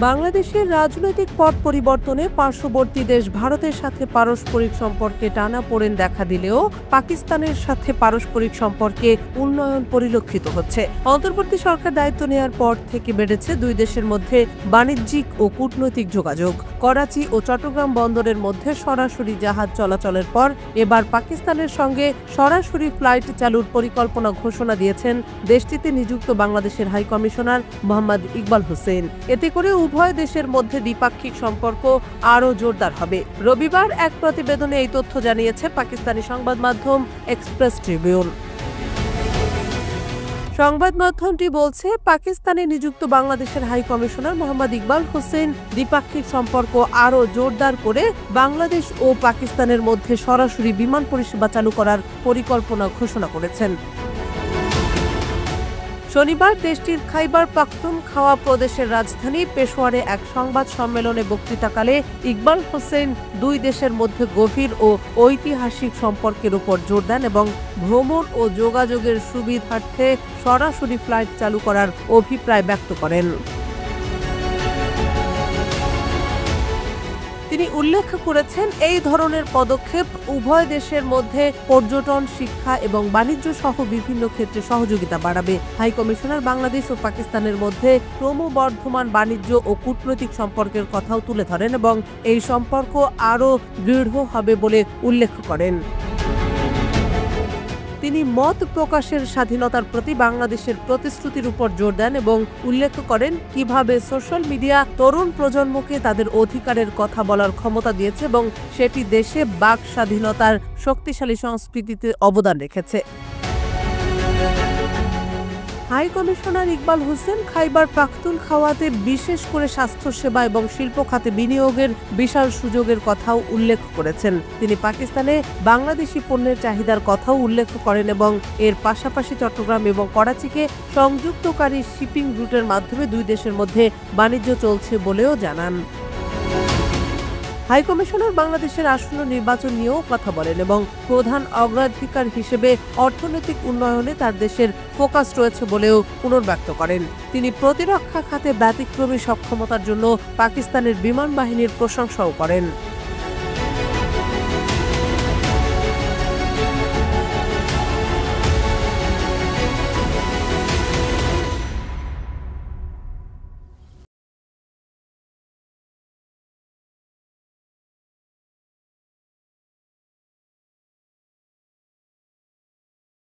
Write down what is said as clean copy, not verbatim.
বাংলাদেশের রাজনৈতিক পট পরিবর্তনে পার্শ্ববর্তী দেশ ভারতের সাথে পারস্পরিক সম্পর্কে টানাপোড়েন দেখা দিলেও পাকিস্তানের সাথে পারস্পরিক সম্পর্কে উন্নয়ন পরিলক্ষিত হচ্ছে। অন্তর্বর্তী সরকার দায়িত্ব নেওয়ার পর থেকে বেড়েছে দুই দেশের মধ্যে বাণিজ্যিক ও কূটনৈতিক যোগাযোগ। করাচি ও চট্টগ্রাম বন্দরের মধ্যে সরাসরি জাহাজ চলাচলের পর এবার পাকিস্তানের সঙ্গে সরাসরি ফ্লাইট চালুর পরিকল্পনা ঘোষণা দিয়েছেন দেশটিতে নিযুক্ত বাংলাদেশের হাই কমিশনার মোহাম্মদ ইকবাল হোসেন। এতে করে উভয় দেশের মধ্যে দ্বিপাক্ষিক সম্পর্ক আরও জোরদার হবে। রবিবার এক প্রতিবেদনে এই তথ্য জানিয়েছে পাকিস্তানি সংবাদ মাধ্যম এক্সপ্রেস ট্রিবিউন। সংবাদ মাধ্যমটি বলছে, পাকিস্তানে নিযুক্ত বাংলাদেশের হাই কমিশনার মোহাম্মদ ইকবাল হোসেন দ্বিপাক্ষিক সম্পর্ক আরও জোরদার করে বাংলাদেশ ও পাকিস্তানের মধ্যে সরাসরি বিমান পরিষেবা চালু করার পরিকল্পনা ঘোষণা করেছেন। শনিবার দেশটির খাইবার পাখতুনখাওয়া প্রদেশের রাজধানী পেশোয়ারে এক সংবাদ সম্মেলনে বক্তৃতাকালে ইকবাল হোসেন দুই দেশের মধ্যে গভীর ও ঐতিহাসিক সম্পর্কের উপর জোর দেন এবং ভ্রমণ ও যোগাযোগের সুবিধার্থে সরাসরি ফ্লাইট চালু করার অভিপ্রায় ব্যক্ত করেন। তিনি উল্লেখ করেছেন, এই ধরনের পদক্ষেপ উভয় দেশের মধ্যে পর্যটন, শিক্ষা এবং বাণিজ্য সহ বিভিন্ন ক্ষেত্রে সহযোগিতা বাড়াবে। হাই কমিশনার বাংলাদেশ ও পাকিস্তানের মধ্যে ক্রমবর্ধমান বাণিজ্য ও কূটনৈতিক সম্পর্কের কথাও তুলে ধরেন এবং এই সম্পর্ক আরও দৃঢ় হবে বলে উল্লেখ করেন। তিনি মত প্রকাশের স্বাধীনতার প্রতি বাংলাদেশের প্রতিশ্রুতির উপর জোর দেন এবং উল্লেখ করেন কিভাবে সোশ্যাল মিডিয়া তরুণ প্রজন্মকে তাদের অধিকারের কথা বলার ক্ষমতা দিয়েছে এবং সেটি দেশে বাক স্বাধীনতার শক্তিশালী সংস্কৃতিতে অবদান রেখেছে। হাই কমিশনার ইকবাল হোসেন খাইবার পাখতুনখাওয়াতে বিশেষ করে স্বাস্থ্যসেবা এবং শিল্প খাতে বিনিয়োগের বিশাল সুযোগের কথাও উল্লেখ করেছেন। তিনি পাকিস্তানে বাংলাদেশি পণ্যের চাহিদার কথাও উল্লেখ করেন এবং এর পাশাপাশি চট্টগ্রাম এবং করাচিকে সংযুক্তকারী শিপিং রুটের মাধ্যমে দুই দেশের মধ্যে বাণিজ্য চলছে বলেও জানান। হাই কমিশনার বাংলাদেশের আসন্ন নির্বাচন নিয়েও কথা বলেন এবং প্রধান অগ্রাধিকার হিসেবে অর্থনৈতিক উন্নয়নে তার দেশের ফোকাস রয়েছে বলেও পুনর্ব্যক্ত করেন। তিনি প্রতিরক্ষা খাতে ব্যতিক্রমী সক্ষমতার জন্য পাকিস্তানের বিমান বাহিনীর প্রশংসাও করেন।